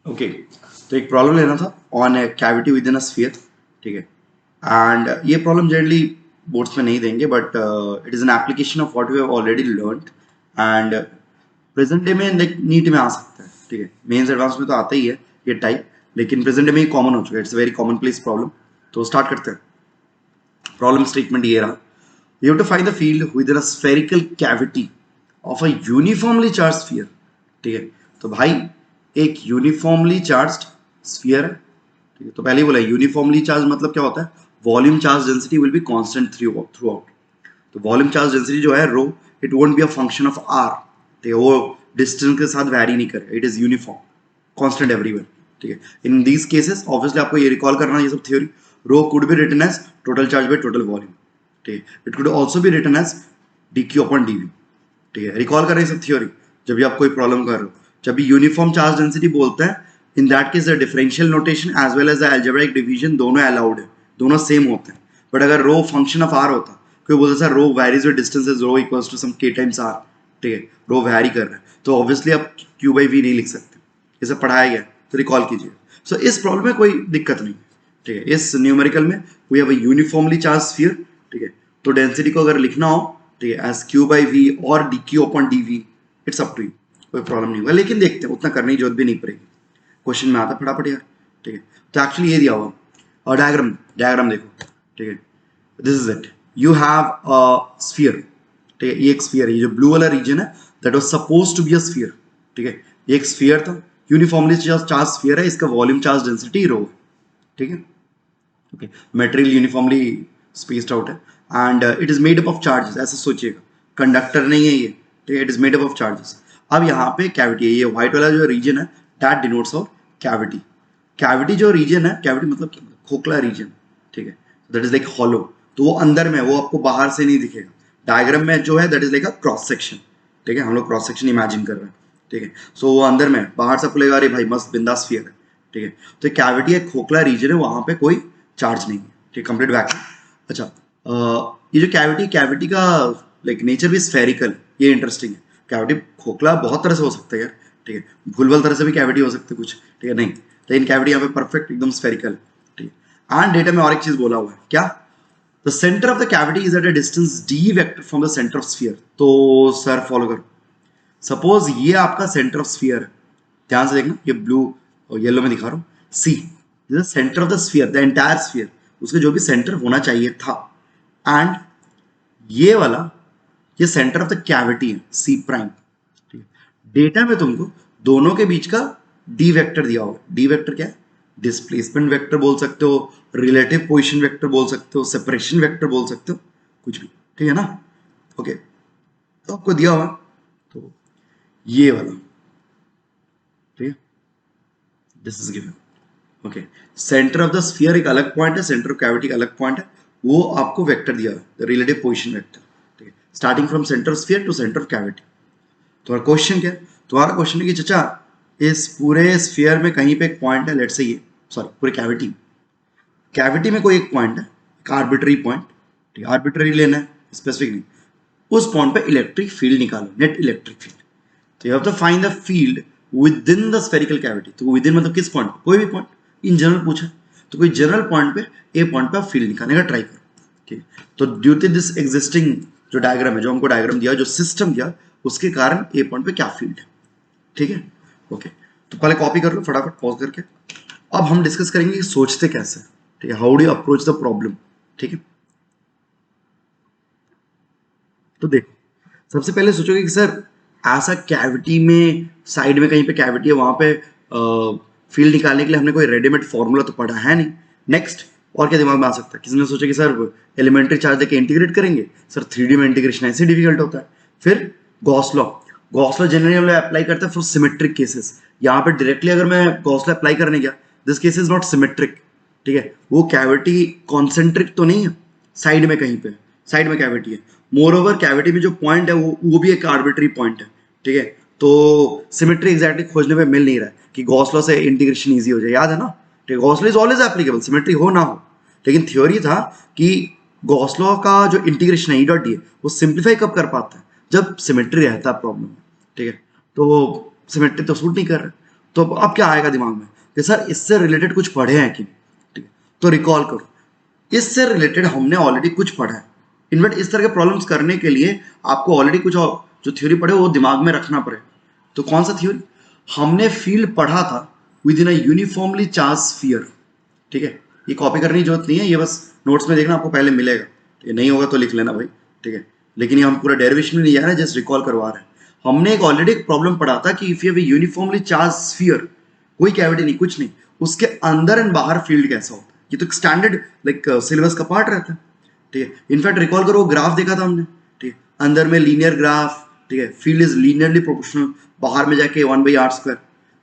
Okay, तो एक problem लेना था on A cavity with in a sphere, ठीक है। एंड ये प्रॉब्लम जनरली बोर्ड्स में नहीं देंगे, but it is an application of what we have already learned and present day में लाइक नीट में आ सकता है, ठीक है। मेंस एडवांस में तो आता ही है ये टाइप, लेकिन प्रेजेंट डे में कॉमन हो चुका है, it's very common place problem. तो स्टार्ट करते हैं। प्रॉब्लम स्टेटमेंट ये रहा, you have to find the field within a spherical cavity of a uniformly charged sphere, ठीक है। तो भाई एक यूनिफॉर्मली चार्ज्ड स्फीयर है, ठीक है। तो पहले ही बोला यूनिफॉर्मली चार्ज मतलब क्या होता है, volume charge density will be constant throughout. तो वॉल्यूम चार्ज डेंसिटी जो है rho, it won't be a function of r, ठीक है। वो डिस्टेंस के साथ वैरी नहीं करेगा, it is uniform constant everywhere, ठीक है। इन दीज केसेस ऑब्वियसली आपको ये रिकॉल करना है ये सब theory. Rho could be written as total charge by total volume, ठीक है। It could also be written as dq upon dv, ठीक है। रिकॉल कर रहे हैं सब थ्योरी जब भी आप कोई प्रॉब्लम कर रहे हो, जब भी यूनिफॉर्म चार्ज डेंसिटी बोलते हैं, in that case the differential notation as well as the algebraic division दोनों अलाउड है, दोनों सेम होते हैं। बट अगर रो फंक्शन ऑफ आर होता, कोई बोलता sir rho varies with distance is rho equals to some k times r, ठीक है। रो वैरी कर रहा है तो ऑब्वियसली आप q by v नहीं लिख सकते, ये सब पढ़ाया गया, तो रिकॉल कीजिए। सो इस प्रॉब्लम में कोई दिक्कत नहीं, ठीक है। इस न्यूमेरिकल में we have a uniformly charge sphere, ठीक है। तो डेंसिटी को अगर लिखना हो, ठीक है, एज q by v और dq upon dv, it's up to you, कोई प्रॉब्लम नहीं होगा। लेकिन देखते हैं, उतना करने की जरूरत भी नहीं पड़ेगी, क्वेश्चन में आता फटाफट यार, ठीक है। तो एक्चुअली ये दिया हुआ और डायग्राम डायग्राम देखो, ठीक है। This is it, you have a sphere, ठीक है। ये एक स्फीयर है, ये जो ब्लू वाला रीजन है that was supposed to be a sphere, ठीक है। ये एक स्फीयर था, यूनिफॉर्मली चार्ज स्फीयर है, इसका वॉल्यूम चार्ज डेंसिटी रो है, ठीक है। Okay, material uniformly spaced out है and it is made up of charges, ऐसे सोचिएगा, कंडक्टर नहीं है ये, ठीक है। It is made up of charges. अब यहाँ पे कैविटी है, ये व्हाइट वाला जो रीजन है दैट डिनोट्स और कैविटी। कैविटी जो रीजन है, कैविटी मतलब क्या, खोखला रीजन, ठीक है। दैट इज लाइक हॉलो, तो वो अंदर में, वो आपको बाहर से नहीं दिखेगा। डायग्राम में जो है that is like a cross section, ठीक है। हम लोग क्रॉस सेक्शन इमेजिन कर रहे हैं, ठीक है। सो वो अंदर में, बाहर से आपको लगेगा अरे भाई मस्त बिंदास स्फीयर है, ठीक है। तो कैविटी एक खोखला रीजन है, वहां पे कोई चार्ज नहीं है, ठीक, कंप्लीट वैक्यूम। अच्छा, ये जो कैविटी, कैविटी का लाइक नेचर भी स्फेरिकल, ये इंटरेस्टिंग है। कैविटी खोखला बहुत तरह से हो सकता है यार, ठीक है। भूलभल तरह से भी कैविटी हो सकती है कुछ, ठीक है, नहीं, लेकिन कैविटी यहाँ पे परफेक्ट एकदम स्फेरिकल, ठीक है। एंड डेटा में और एक चीज बोला हुआ है, क्या, the centre of the cavity is at a distance d vector from the centre of sphere. तो सर फॉलो करो, सपोज ये आपका सेंटर ऑफ स्फीयर है, ध्यान से देखना, ये ब्लू और येलो में दिखा रहा हूँ, see this is centre of the sphere, the entire sphere, उसके जो भी सेंटर होना चाहिए था। एंड ये वाला, ये सेंटर ऑफ द कैविटी है, सी प्राइम, ठीक है। डेटा में तुमको दोनों के बीच का डी वेक्टर दिया होगा। डी वेक्टर क्या है, डिस्प्लेसमेंट वेक्टर बोल सकते हो, रिलेटिव पोजीशन वेक्टर बोल सकते हो, सेपरेशन वेक्टर बोल सकते हो, कुछ भी, ठीक है ना। ओके, तो आपको दिया हुआ, तो ये वाला, ठीक है, this is given. Okay, centre of the sphere एक अलग पॉइंट है, सेंटर ऑफ कैविटी का अलग पॉइंट है, वो आपको वेक्टर दिया है, रिलेटिव पोजीशन वेक्टर, ठीक है, starting from centre of sphere to centre of cavity. तुम्हारा क्वेश्चन क्या है, तुम्हारा क्वेश्चन है कि चाचा इस पूरे स्फीयर में कहीं पे एक पॉइंट है, लेट से ये, सॉरी पूरे कैविटी, कैविटी में कोई एक पॉइंट है, एक आर्बिट्ररी पॉइंट, ठीक है, आर्बिट्ररी लेना है, स्पेसिफिक नहीं। उस पॉइंट पे इलेक्ट्रिक फील्ड निकालो, नेट इलेक्ट्रिक फील्ड। तो you have to find the field within the spherical cavity. तो विद इन मतलब किस पॉइंट, कोई भी पॉइंट, इन जनरल पूछा, तो कोई जनरल पॉइंट पे, ए पॉइंट पे आप फील्ड निकालने का ट्राई करो, ठीक है। तो ड्यू टू दिस एग्जिस्टिंग जो डायग्राम है, जो हमको डायग्राम दिया, जो सिस्टम दिया, उसके कारण ए पॉइंट पे क्या फील्ड है, ठीक है। ओके, तो पहले कॉपी कर लो फटाफट पॉज करके। अब हम डिस्कस करेंगे कि सोचते कैसे, ठीक है, how do you approach the problem, ठीक है। तो देखो, सबसे पहले सोचोगे कि सर ऐसा कैविटी में, साइड में कहीं पे कैविटी है, वहां पे फील्ड निकालने के लिए हमने कोई रेडीमेड फॉर्मूला तो पढ़ा है नहीं। नेक्स्ट, और क्या दिमाग में आ सकता है, किसी ने सोचा कि सर एलिमेंट्री चार्ज देके इंटीग्रेट करेंगे, सर 3D में इंटीग्रेशन ऐसे डिफिकल्ट होता है। फिर Gauss law, Gauss law generally हम लोग अप्लाई करते हैं फॉर सिमेट्रिक केसेस। यहाँ पे डायरेक्टली अगर मैं गॉस लॉ अप्लाई करने गया, this case is not symmetric, ठीक है। वो कैविटी कॉन्सेंट्रिक तो नहीं है, साइड में कहीं पे, साइड में कैविटी है। मोर ओवर कैविटी में जो पॉइंट है वो भी एक आर्बिट्री पॉइंट है, ठीक है। तो सिमेट्री एग्जैक्टली खोजने पे मिल नहीं रहा है कि गॉस लॉ से इंटीग्रेशन इजी हो जाए, याद है ना, ठीक है। Gauss law is always applicable, symmetry हो ना हो, लेकिन थ्योरी था कि गॉस लॉ का जो इंटीग्रेशन है, ई डॉट डी, वो सिंप्लीफाई कब कर पाता है, जब सिमेट्री रहता है प्रॉब्लम में, ठीक है। तो सिमेट्री तो सूट नहीं कर रहा, तो अब क्या आएगा दिमाग में कि सर इससे रिलेटेड कुछ पढ़े हैं कि नहीं, ठीक है, तो रिकॉल करो इससे रिलेटेड हमने ऑलरेडी कुछ पढ़ा है। इनफैक्ट इस तरह के प्रॉब्लम्स करने के लिए आपको ऑलरेडी कुछ और जो थ्योरी पढ़े वो दिमाग में रखना पड़े। तो कौन सा थ्योरी? हमने फील्ड पढ़ा था with in a uniformly charge sphere, ठीक है। ये कॉपी करने की जरूरत नहीं है, ये बस नोट्स में देखना आपको पहले मिलेगा, ये नहीं होगा तो लिख लेना भाई, ठीक है। लेकिन ये हम पूरा डेरिवेशन में नहीं जा रहे हैं, जस्ट रिकॉल करवा रहे हैं। हमने एक ऑलरेडी एक प्रॉब्लम पढ़ा था कि if you have a uniformly charge sphere, कोई कैविटी नहीं कुछ नहीं, उसके अंदर एंड बाहर फील्ड कैसा होता है। ये तो स्टैंडर्ड लाइक सिलेबस का पार्ट रहता है, ठीक है। इनफैक्ट रिकॉल करो ग्राफ देखा था हमने, ठीक है, अंदर में लीनियर ग्राफ, ठीक है, फील्ड इज लीनियरली प्रोपोर्शनल, बाहर में जाके 1/r²।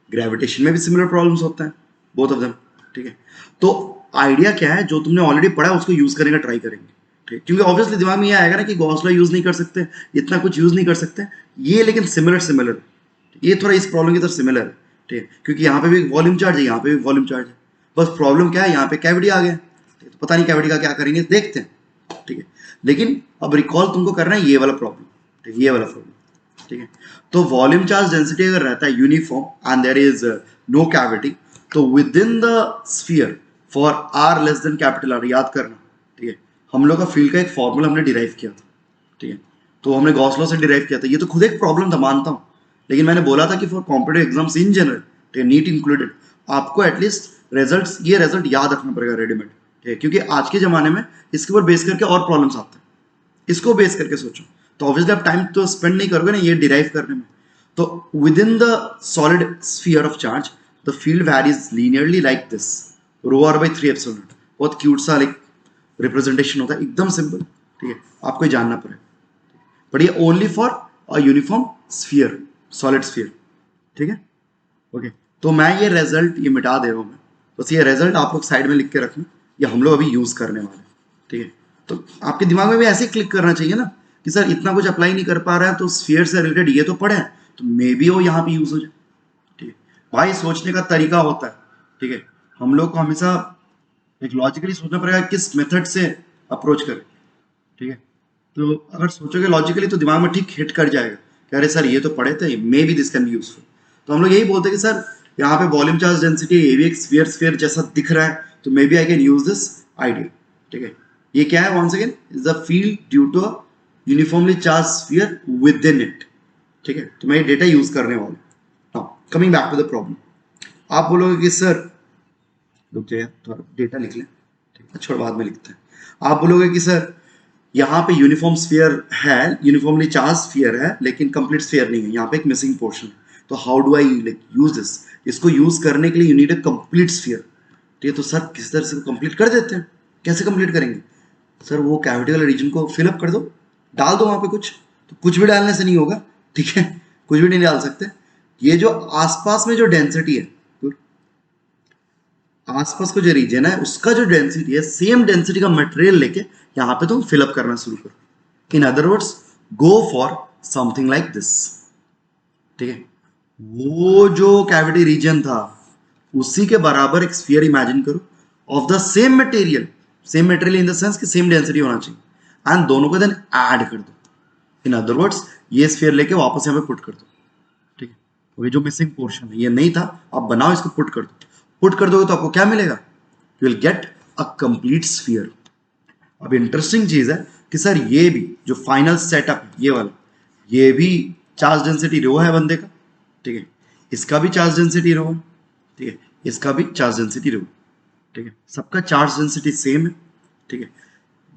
ग्रेविटेशन में भी सिमिलर प्रॉब्लम्स होते हैं बोथ ऑफ देम, ठीक है। तो आइडिया क्या है, जो तुमने ऑलरेडी पढ़ा है उसको यूज करने का ट्राई करेंगे, ठीक है, क्योंकि ऑब्वियसली दिमाग में ये आएगा ना कि गॉस लॉ यूज नहीं कर सकते, इतना कुछ यूज नहीं कर सकते, ये लेकिन सिमिलर ये थोड़ा इस प्रॉब्लम की तरफ सिमिलर है, ठीक है, क्योंकि यहाँ पे भी वॉल्यूम चार्ज है, यहाँ पे भी वॉल्यूम चार्ज है, बस प्रॉब्लम क्या है यहाँ पे कैविटी आ गया, तो पता नहीं कैविटी का क्या करेंगे, देखते हैं, ठीक है। लेकिन अब रिकॉल तुमको करना है ये वाला प्रॉब्लम, ठीक है, ये वाला प्रॉब्लम, ठीक है। तो वॉल्यूम चार्ज डेंसिटी अगर रहता है uniform and there is no cavity, तो within the sphere for r less than capital R, याद करना, ठीक है, हम लोग का फील्ड का एक फॉर्मूला हमने डिराइव किया था, ठीक है, तो हमने गॉस लॉ से डिराइव किया था। ये तो खुद एक प्रॉब्लम था मानता हूँ, लेकिन मैंने बोला था कि for competitive exams in general, ठीक है, नीट इंक्लूडेड, आपको एटलीस्ट रिजल्ट्स, ये रिजल्ट याद रखना पड़ेगा रेडीमेड, ठीक है, क्योंकि आज के जमाने में इसके ऊपर बेस करके और प्रॉब्लम्स आते हैं, इसको बेस करके सोचो, तो ऑब्वियसली आप टाइम तो स्पेंड नहीं करोगे ना ये डिराइव करने में। तो within the solid sphere of charge the field varies linearly like this, ρr/3 बहुत क्यूट सा लाइक रिप्रेजेंटेशन होता है, एकदम सिंपल, ठीक है, आपको जानना पड़ेगा, बट ये only for a uniform sphere, solid sphere, ठीक है, ओके। तो मैं ये रिजल्ट ये मिटा दे रहा हूँ मैं, बस ये रिजल्ट आप लोग साइड में लिख के रखना, ये हम लोग अभी यूज करने वाले हैं, ठीक है। तो आपके दिमाग में भी ऐसे ही क्लिक करना चाहिए ना कि सर इतना कुछ अप्लाई नहीं कर पा रहा है, तो स्फीयर से रिलेटेड ये तो पढ़े, तो मे बी वो यहाँ पे यूज हो जाए, ठीक है। भाई सोचने का तरीका होता है, ठीक है, हम लोग को हमेशा एक लॉजिकली सोचना पड़ेगा किस मेथड से अप्रोच करें, ठीक है। तो अगर सोचोगे लॉजिकली तो दिमाग में ठीक हिट कर जाएगा कि अरे सर ये तो पढ़े थे, may be this can be useful. तो हम लोग यही बोलते हैं कि सर यहाँ पे वॉल्यूम चार्ज डेंसिटी ये भी एक स्फीयर जैसा दिख रहा है, तो maybe I can use this idea, ठीक है। ये क्या है, once again is the field due to a uniformly charge sphere within it, ठीक है। तो मैं ये डेटा यूज करने वाला हूँ। Now coming back to the problem, आप बोलोगे कि सर रुक जाइए थोड़ा डेटा लिख लें, ठीक है, छोड़ बाद में लिखते हैं। आप बोलोगे कि सर यहाँ पे यूनिफॉर्म स्फीयर है, यूनिफॉर्मली चार्ज स्फीयर है, लेकिन कंप्लीट स्फीयर नहीं है, यहाँ पे एक मिसिंग पोर्शन है, तो how do I like use this, इसको यूज करने के लिए you need a complete sphere, ठीक है। तो सर किस तरह से कंप्लीट कर देते हैं, कैसे कंप्लीट करेंगे? सर वो कैविटी वाले रीजन को फिलअप कर दो, डाल दो वहां पे कुछ, तो कुछ भी डालने से नहीं होगा, ठीक है, कुछ भी नहीं डाल सकते। ये जो आसपास में जो डेंसिटी है, आसपास को जो रीजन है उसका जो डेंसिटी है, सेम डेंसिटी का मटेरियल लेके यहाँ पे तुम फिलअप करना शुरू करो। In other words go for something like this, ठीक है। वो जो कैविटी रीजन था उसी के बराबर एक स्फीयर इमेजिन करो of the same material in the sense कि सेम डेंसिटी होना चाहिए, एंड दोनों को देन ऐड कर दो। इन अदर वर्ड्स ये स्फीयर लेके वापस यहाँ पे पुट कर दो, ठीक है। तो ये जो मिसिंग पोर्शन है ये नहीं था, आप बनाओ इसको, पुट कर दो। पुट कर दोगे तो आपको क्या मिलेगा, you will get a complete sphere. अब इंटरेस्टिंग चीज है कि सर ये भी जो फाइनल सेटअप ये वाला, ये भी चार्ज डेंसिटी रो है बंदे का, ठीक है, इसका भी चार्ज डेंसिटी रो है, ठीक है, इसका भी चार्ज डेंसिटी रो, ठीक है, सबका चार्ज डेंसिटी सेम है, ठीक है।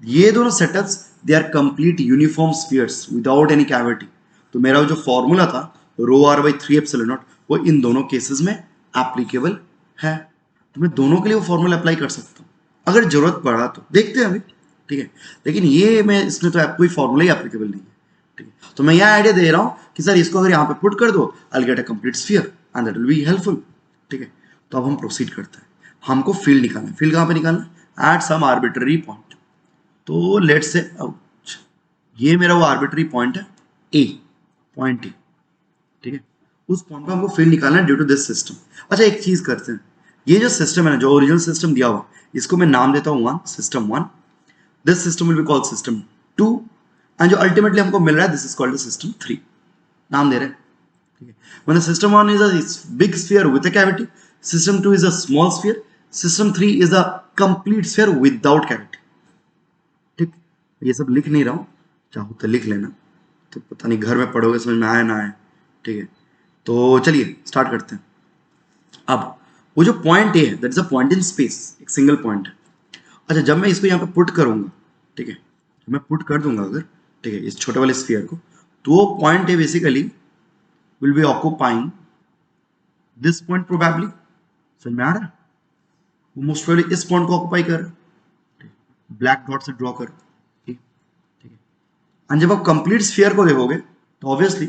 ये दोनों setups they are complete uniform spheres without any cavity. तो मेरा जो फॉर्मूला था ρr/3ε0 वो इन दोनों केसेस में एप्लीकेबल है, तो मैं दोनों के लिए वो फॉर्मूला अप्लाई कर सकता हूँ अगर जरूरत पड़ा तो, देखते हैं अभी, ठीक है। लेकिन ये मैं इसमें तो कोई फॉर्मूला ही एप्लीकेबल नहीं है, ठीक है। तो मैं यह आइडिया दे रहा हूँ कि सर इसको अगर यहाँ पे पुट कर दो, I will get a complete sphere and that will be helpful, ठीक है। तो अब हम प्रोसीड करते हैं, हमको फील्ड निकालना है। फील्ड कहाँ पे निकालना है, एट सम आर्बिट्ररी पॉइंट। तो लेट्स से ये मेरा वो आर्बिट्ररी पॉइंट है ए, पॉइंट ए, ठीक है। उस पॉइंट पे हमको फील्ड निकालना है ड्यू टू दिस सिस्टम। अच्छा एक चीज करते हैं, ये जो सिस्टम है ना, जो ओरिजिनल सिस्टम दिया हुआ, इसको मैं नाम देता हूँ 1, system 1। This system will be called system 2, and जो अल्टीमेटली हमको मिल रहा है दिस इज कॉल्ड सिस्टम 3। नाम दे रहे हैं, ठीक है। When system 1 is a big sphere with a cavity, system 2 is a small sphere, system 3 is a complete sphere without cavity. ठीक, ये सब लिख नहीं रहा हूँ, चाहो तो लिख लेना, तो पता नहीं घर में पढ़ोगे समझ में आया ना आए। ठीक है, तो चलिए स्टार्ट करते हैं। अब वो जो पॉइंट ए है, that is a point in space, एक सिंगल पॉइंट है। अच्छा, जब मैं इसको यहाँ पे पुट करूंगा, ठीक है, मैं पुट कर दूंगा अगर, ठीक है, इस छोटे वाले स्फीयर को, तो वो point A basically will be occupying this point probably. समझ में आ रहा है? वो मोस्ट प्रोबेबली इस पॉइंट को ऑक्यूपाई कर, ब्लैक डॉट से ड्रॉ कर। ठीक है, एंड जब आप कंप्लीट स्फीयर को देखोगे तो ऑब्वियसली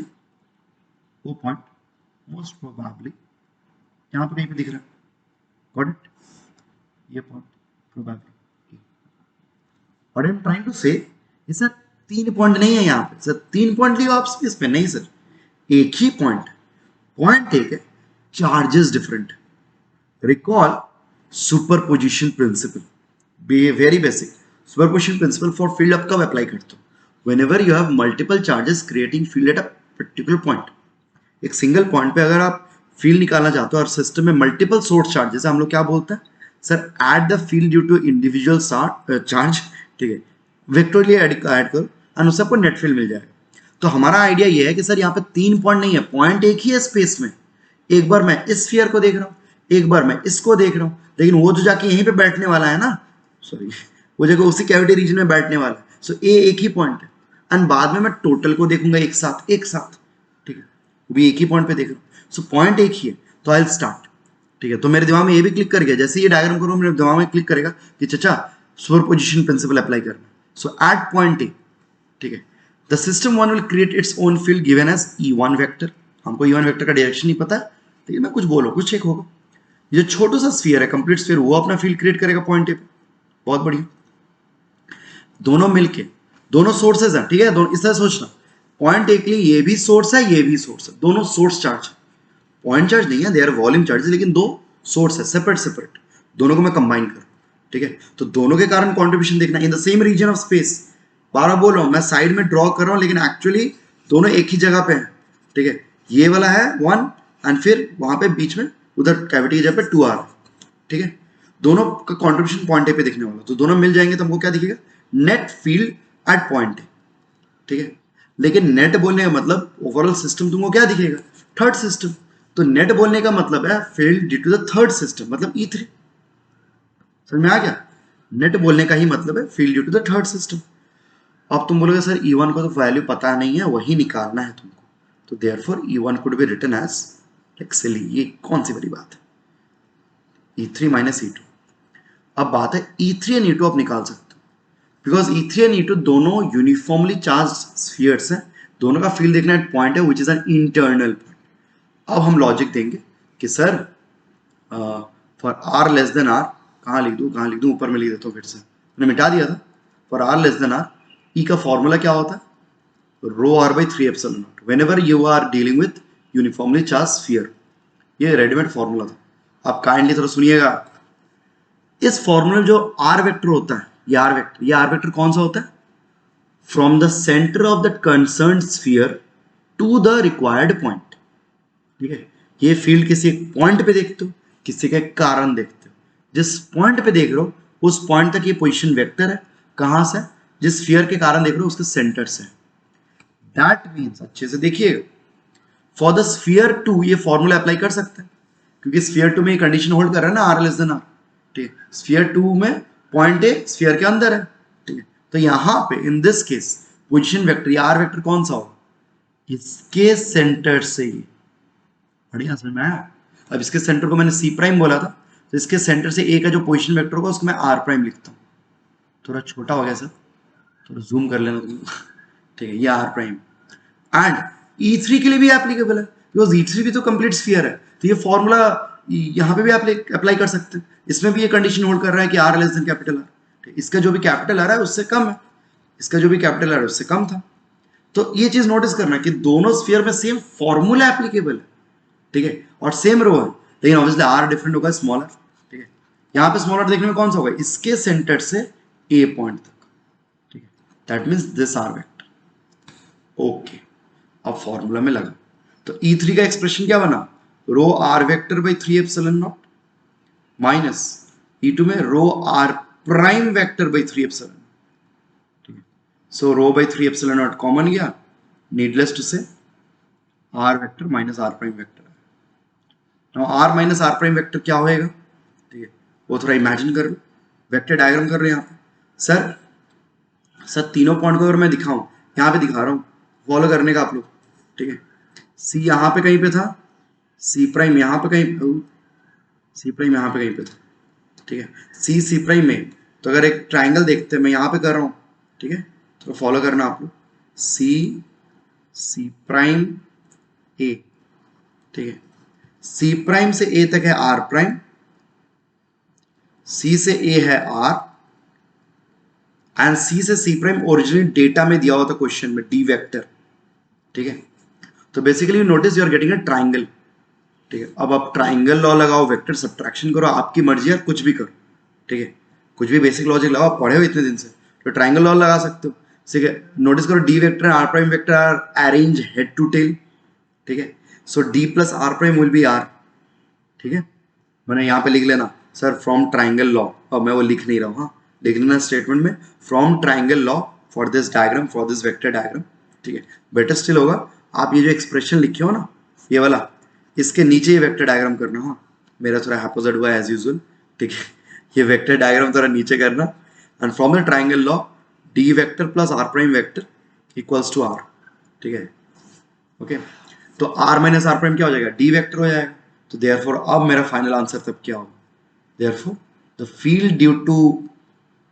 वो पॉइंट मोस्ट प्रोबेबली यहाँ पे कहीं पे दिख रहा है। Got it? ये point probably. What I am trying to say, sir 3 point नहीं है यहाँ पे, सर 3 पॉइंट लियो आप स्पेस में, नहीं सर, एक ही पॉइंट, पॉइंट एक है, charges different. Recall superposition principle, very basic. Superposition principle for field आप कब अप्लाई करते हो? Whenever you have multiple charges creating field at a particular point. एक सिंगल पॉइंट पे अगर आप फील्ड निकालना चाहते हो और सिस्टम में मल्टीपल सोर्स चार्जेस, हम लोग क्या बोलते हैं sir, add the field due to individual charge. ठीक है, वेक्टोरली ऐड करो और उससे आपको नेट फील्ड मिल जाएगा। तो हमारा आइडिया ये है कि सर यहाँ पे 3 पॉइंट नहीं है, पॉइंट एक ही है स्पेस में। एक बार मैं इस स्फीयर को देख रहा हूँ, एक बार मैं इसको देख रहा हूँ, लेकिन वो जो जाके यहीं पे बैठने वाला है ना, सॉरी, वो जगह उसी कैविटी रीजन में बैठने वाला है, सो ए एक ही पॉइंट है। एंड बाद में मैं टोटल को देखूंगा एक साथ, ठीक है, वो भी एक ही पॉइंट पे देख रहा हूँ, सो पॉइंट एक ही है, तो आई विल स्टार्ट। ठीक है, तो मेरे दिमाग में ये भी क्लिक कर गया, जैसे ये डायग्राम करूँ मेरे दिमाग में क्लिक करेगा कि चचा सुपरपोजिशन प्रिंसिपल अप्लाई करना, सो एट पॉइंट ए। ठीक है, the system one will create its own field given as E1 vector. हमको E1 वेक्टर का डायरेक्शन नहीं पता है, लेकिन मैं कुछ बोलो कुछ चेक होगा। ये जो छोटा सा स्फीयर है, कंप्लीट स्फीयर, वो अपना फील्ड क्रिएट करेगा पॉइंट ए पे। बहुत बढ़िया, दोनों मिलके, दोनों सोर्सेज हैं। ठीक है, दोनों इस तरह सोचना, पॉइंट ए के लिए ये भी सोर्स है, ये भी सोर्स है, दोनों सोर्स चार्ज है, पॉइंट चार्ज नहीं है, दे आर वॉल्यूम चार्ज, लेकिन दो सोर्स है, सेपरेट सेपरेट, दोनों को मैं कंबाइन करूं। ठीक है, तो दोनों के कारण कॉन्ट्रीब्यूशन देखना in the same region of space. बार बोल रहा हूं, मैं साइड में ड्रॉ कर रहा हूं, लेकिन एक्चुअली दोनों एक ही जगह पे हैं। ठीक है, ये वाला है 1 एंड फिर वहां पे बीच में उधर कैविटी की जगह पे 2 आ रहा है। ठीक है, दोनों का कॉन्ट्रीब्यूशन पॉइंट ए पे दिखने वाला, तो दोनों मिल जाएंगे तो हमको क्या दिखेगा, net field at point A. ठीक है, लेकिन नेट बोलने का मतलब ओवरऑल सिस्टम तुमको क्या दिखेगा, थर्ड सिस्टम। तो नेट बोलने का मतलब है field due to the third system, मतलब E3। समझ में आ गया? नेट बोलने का ही मतलब है field due to the third system. अब तुम बोलोगे सर E1 को तो वैल्यू पता नहीं है, वही निकालना है तुमको, तो therefore E1 could be written as actually, ये कौन सी बड़ी बात है, E3 माइनस E2। अब बात है E3 एंड E2 आप निकाल सकते हो, बिकॉज E3 एंड E2 दोनों यूनिफॉर्मली चार्ज स्फीयर्स हैं, दोनों का फील्ड देखना है पॉइंट है which is an internal point. अब हम लॉजिक देंगे कि sir for R less than R, कहाँ लिख दूँ, ऊपर में लिख देता हूँ, फिर से मैंने मिटा दिया था। For R less than R, E का फॉर्मूला क्या होता है, rho R by 3 epsilon naught, whenever you are dealing with uniformly charge sphere. ये रेडीमेड फॉर्मूला था, आप काइंडली थोड़ा सुनिएगा। इस फॉर्मूला जो R वेक्टर होता है, ये R वेक्टर कौन सा होता है, from the centre of the concern sphere to the required point. ठीक है, ये फील्ड किसी एक पॉइंट पे देखते हो, किसी का कारण देखते हो, जिस पॉइंट पे देख रहे हो उस पॉइंट तक ये पोजीशन वेक्टर है, कहां से, जिस स्फीयर के कारण देख रहे हो उसके सेंटर से। दैट मींस, अच्छे से देखिएगा, फॉर द स्फीयर 2 ये फॉर्मूला अप्लाई कर सकते हैं, क्योंकि स्फीयर 2 में ये कंडीशन होल्ड कर रहा है ना, R लेस देन R। ठीक है, स्फीयर 2 में पॉइंट ए स्फीयर के अंदर है। ठीक है, तो यहां पे in this case position vector, ये R वेक्टर कौन सा होगा, इसके सेंटर से ही, बढ़िया समझ में आया। अब इसके सेंटर को मैंने C प्राइम बोला था, तो इसके सेंटर से A का जो पोजीशन वेक्टर होगा उसको मैं R प्राइम लिखता हूँ। थोड़ा छोटा हो गया सर, थोड़ा जूम कर लेना तुम। ठीक है, ये R प्राइम एंड E3 के लिए भी एप्लीकेबल है, बिकॉज E3 भी तो कंप्लीट स्फीयर है, तो ये फॉर्मूला यहाँ पे भी आप अप्लाई कर सकते हैं। इसमें भी ये कंडीशन होल्ड कर रहा है कि R less than capital R। इसका जो भी कैपिटल आ रहा है उससे कम है, इसका जो भी कैपिटल आ रहा है उससे कम था। तो ये चीज नोटिस करना कि दोनों स्फीयर में सेम फॉर्मूला एप्लीकेबल है। ठीक है, और सेम रो है, लेकिन ऑब्वियसली R डिफरेंट होगा, स्मॉलर। ठीक है, यहाँ पे स्मॉलर देखने में कौन सा होगा, इसके सेंटर से A पॉइंट तक। ठीक है, that means this R vector. Okay, अब फॉर्मूला में लगा, तो E3 का एक्सप्रेशन क्या बना, rho R vector by 3 epsilon naught minus E2 में rho R prime vector by 3 epsilon, ठीक है। So rho by 3 epsilon naught common गया, needless to say R vector minus R prime vector. Now R minus R prime vector क्या होएगा, ठीक है, वो थोड़ा इमेजिन कर लो, वेक्टर डायग्राम कर रहे हैं यहाँ पे। सर तीनों पॉइंट को अगर मैं दिखाऊं, यहाँ पे दिखा रहा हूँ, फॉलो करने का आप लोग, ठीक है। सी यहाँ पे कहीं पे था, सी प्राइम यहाँ पे कहीं, सी प्राइम यहाँ पे कहीं पे था, ठीक है। सी प्राइम में तो अगर एक ट्राइंगल देखते हैं, मैं यहाँ पे कर रहा हूँ, ठीक है, तो फॉलो करना आप लोग, सी प्राइम ए, ठीक है। सी प्राइम से ए तक है आर प्राइम, सी से ए है आर, एंड सी से सी प्राइम ओरिजिनली डेटा में दिया हुआ था क्वेश्चन में डी वेक्टर, ठीक है। तो basically notice you are getting a triangle, ठीक है। अब आप ट्राइंगल लॉ लगाओ, वेक्टर सब्ट्रैक्शन करो, आपकी मर्जी है, कुछ भी करो, ठीक है, कुछ भी बेसिक लॉजिक लगाओ, पढ़े हो इतने दिन से, तो ट्राइंगल लॉ लगा सकते हो, ठीक है। नोटिस करो D vector and R prime vector are arrange head to tail, ठीक है। So D plus R prime will be R, ठीक है। मैंने यहाँ पे लिख लेना सर फ्रॉम ट्राइंगल लॉ, अब मैं वो लिख नहीं रहा हूँ, हाँ, लिख लेना स्टेटमेंट में from triangle law for this diagram, for this vector diagram, ठीक है। बेटर स्टिल होगा आप ये जो एक्सप्रेशन लिखे हो ना, ये वाला, इसके नीचे ये वेक्टर डायग्राम करना, हाँ, मेरा थोड़ा हैपोजाइड हुआ एज यूजुअल, ठीक है। ये वेक्टर डायग्राम थोड़ा नीचे करना, and from the triangle law D vector plus R prime vector equals to R, ठीक है, ओके। तो आर माइनस आर प्राइम क्या हो जाएगा, डी वेक्टर हो जाएगा। तो देयरफॉर अब मेरा फाइनल आंसर तब क्या होगा, therefore the field due to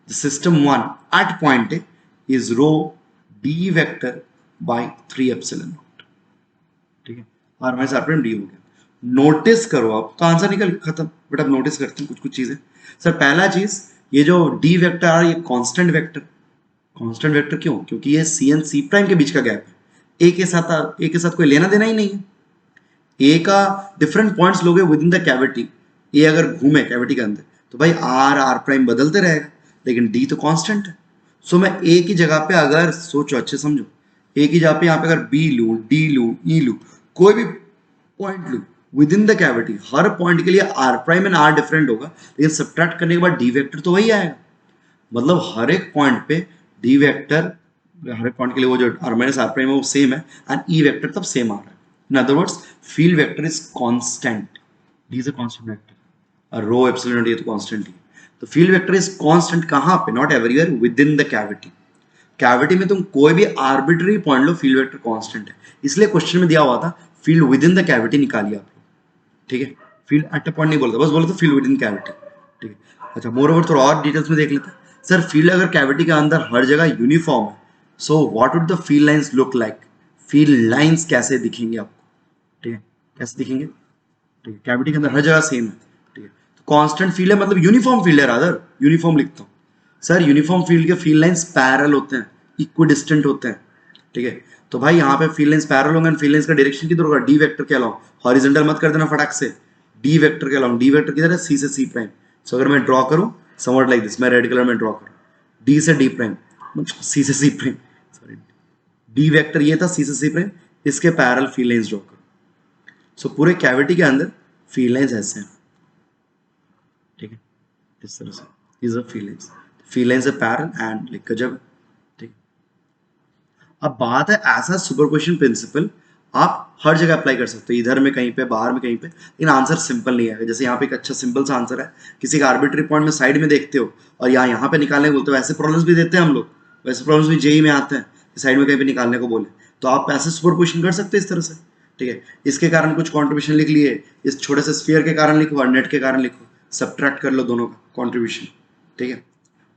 the system 1 at point A is rho d vector by 3 epsilon naught, ठीक है। R minus R prime D हो गया। नोटिस करो आप, तो आंसर निकल खत्म, बट अब नोटिस करते हैं कुछ चीजें। सर पहला चीज, ये जो डी वेक्टर आ रहा है ये कांस्टेंट वेक्टर, कांस्टेंट वेक्टर क्यों, क्योंकि ये सी एंड सी प्राइम के बीच का गैप है, ए के साथ कोई लेना देना ही नहीं है। ए का डिफरेंट पॉइंट्स लोगे विद इन द कैविटी, ए अगर घूमे कैविटी के अंदर तो भाई आर आर प्राइम बदलते रहेगा, लेकिन डी तो कांस्टेंट है। सो मैं ए की जगह पे अगर सोचो, अच्छे समझो, ए की जगह पे यहाँ पे अगर बी लू, डी लू, ई लू, कोई भी पॉइंट लू विद इन द कैविटी, हर पॉइंट के लिए R prime and R different होगा, लेकिन सब्ट्रैक्ट करने के बाद डी वेक्टर तो वही आएगा। मतलब हर एक पॉइंट पे डी वेक्टर, हर एक पॉइंट के लिए वो जो आर माइनस आर प्राइम है वो सेम है, एंड ई वेक्टर तब सेम आ रहा है। In other words field vector is constant, D is a constant vector, और रो एप्सिलॉन ये तो कांस्टेंट ही। तो फील्ड वेक्टर इज कांस्टेंट कहां पे, not everywhere, with in the cavity. Cavity में तुम कोई भी आर्बिट्री पॉइंट लो, फील्ड वेक्टर कांस्टेंट है। इसलिए क्वेश्चन में दिया हुआ था field within the cavity निकालिए आप, ठीक है। फील्ड एट अ पॉइंट नहीं बोलता, बस बोलते फील्ड विद इन कैविटी, ठीक है। अच्छा, मोर ओवर थोड़ा और डिटेल्स में देख लेते हैं। सर फील्ड अगर कैविटी के अंदर हर जगह यूनिफॉर्म है, so what would the field lines look like, field lines कैसे दिखेंगे आपको, ठीक है, कैसे दिखेंगे, ठीक है। कैविटी के अंदर हर जगह सेम है, ठीक है। तो कांस्टेंट फील्ड है, मतलब यूनिफॉर्म फील्ड है, रादर यूनिफॉर्म लिखता हूँ। सर यूनिफॉर्म फील्ड के फील्ड लाइंस पैरेलल होते हैं, इक्विडिस्टेंट होते हैं, ठीक है। तो भाई यहाँ पे फील्ड लाइंस पैरेलल होंगे, फील्ड लाइंस का डायरेक्शन किधर होगा, डी वेक्टर के अलाउ, हॉरिजॉन्टल मत कर देना फटाक से, डी वेक्टर के अलाउ, डी वेक्टर किधर है, सी से सी प्राइम। सो अगर मैं ड्रॉ करूँ समवट लाइक दिस, मैं रेड कलर में ड्रॉ करूँ, डी से डी प्राइम, सी से C prime, sorry, D vector ये था, सी से सी प्राइम, इसके पैरेलल फील्ड लाइंस ड्रॉ करो। सो पूरे कैविटी के अंदर फील्ड लाइंस ऐसे हैं, ठीक है, इस तरह से, these are field lines, field lines are parallel and like गजब, ठीक। अब बात है ऐसा सुपरपोजिशन प्रिंसिपल आप हर जगह अप्लाई कर सकते हो, इधर में कहीं पे, बाहर में कहीं पे, लेकिन आंसर सिंपल नहीं है। जैसे यहाँ पे एक अच्छा सिंपल सा आंसर है, किसी का आर्बिट्री पॉइंट में साइड में देखते हो और यहाँ पे निकालने को बोलते हो, ऐसे प्रॉब्लम्स भी देते हैं हम लोग, वैसे प्रॉब्लम्स भी जेई में आते हैं, साइड में कहीं पे निकालने को बोले, तो आप ऐसे सुपरपोजिशन कर सकते हैं इस तरह से, ठीक है। इसके कारण कुछ कॉन्ट्रीब्यूशन लिख लिए, इस छोटे से स्फीयर के कारण लिखो और नेट के कारण लिखो, सब्ट्रैक्ट कर लो दोनों का कॉन्ट्रीब्यूशन, ठीक है।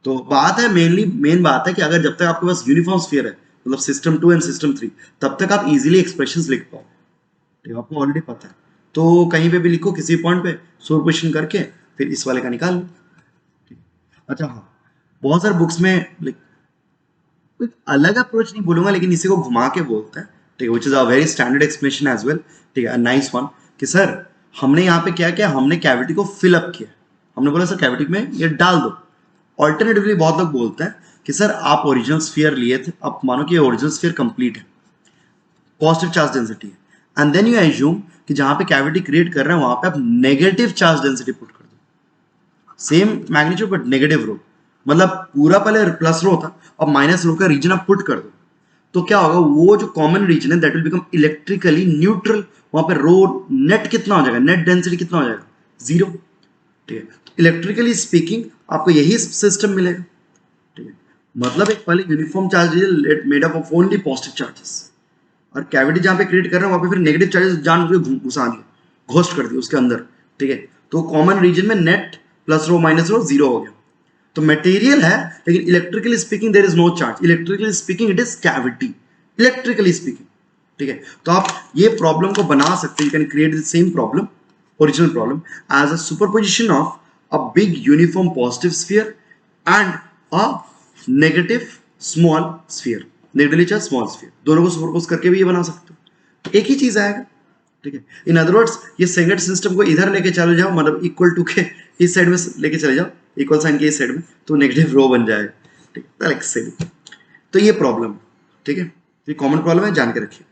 तो बात है मेन बात है कि अगर जब तक आपके पास यूनिफॉर्म स्फीयर है, मतलब सिस्टम 2 एंड सिस्टम 3, तब तक आप इजीली एक्सप्रेशंस लिख पाओ, ठीक है, आपको ऑलरेडी पता है। तो कहीं पे भी लिखो, किसी पॉइंट पे सुपरपोजिशन करके फिर इस वाले का निकाल लो, ठीक। अच्छा हाँ, बहुत सारे बुक्स में लाइक कोई अलग अप्रोच नहीं बोलूंगा, लेकिन इसी को घुमा के बोलता है, ठीक है, which is a very standard explanation as well, ठीक है, नाइस वन, कि सर हमने यहाँ पे क्या किया, हमने कैविटी को फिल अप किया, हमने बोला सर कैविटी में ये डाल दो। ऑल्टरनेटिवली बहुत लोग बोलते हैं कि सर आप ओरिजिनल स्फीयर लिए थे, अब मानो कि ओरिजिनल स्फीयर कंप्लीट है, पॉजिटिव चार्ज डेंसिटी है, एंड देन यू एज्यूम कि जहां पे कैविटी क्रिएट कर रहे हैं वहां पे आप नेगेटिव चार्ज डेंसिटी पुट कर दो, सेम मैग्नीट्यूड बट नेगेटिव रो, मतलब पूरा पहले प्लस रो था, अब माइनस रो का रीजन आप पुट कर दो, तो क्या होगा, वो जो कॉमन रीजन है that will become electrically neutral, वहां पे रो नेट कितना हो जाएगा, नेट डेंसिटी कितना हो जाएगा, जीरो, ठीक है। इलेक्ट्रिकली स्पीकिंग आपको यही सिस्टम मिलेगा, ठीक है। मतलब एक पहले uniform charge made up of only positive charges, और कैविटी जहां पे क्रिएट कर रहे हैं वहां पे फिर नेगेटिव चार्जेस जान के घुसा दिए, घोस्ट कर दिए उसके अंदर, ठीक है। तो कॉमन रीजन में net plus rho minus rho zero हो गया, तो मटेरियल है लेकिन electrically speaking there is no charge, electrically speaking it is cavity, electrically speaking, ठीक है। तो आप ये प्रॉब्लम को बना सकते हैं, you can create the same problem, original problem as a superposition of a big uniform positive sphere and a negative small sphere, negatively charged small sphere, दोनों को सुपरपोज करके भी ये बना सकते हो, एक ही चीज आएगा, ठीक है। इन अदर वर्ड्स ये सेगेंट सिस्टम को इधर लेके चले जाओ, मतलब इक्वल टू के इस साइड में लेके चले जाओ, इक्वल साइन के इस साइड में, तो नेगेटिव रो बन जाएगा, ठीक है। तो ये प्रॉब्लम, ठीक है, ये कॉमन प्रॉब्लम है, जान के रखिए।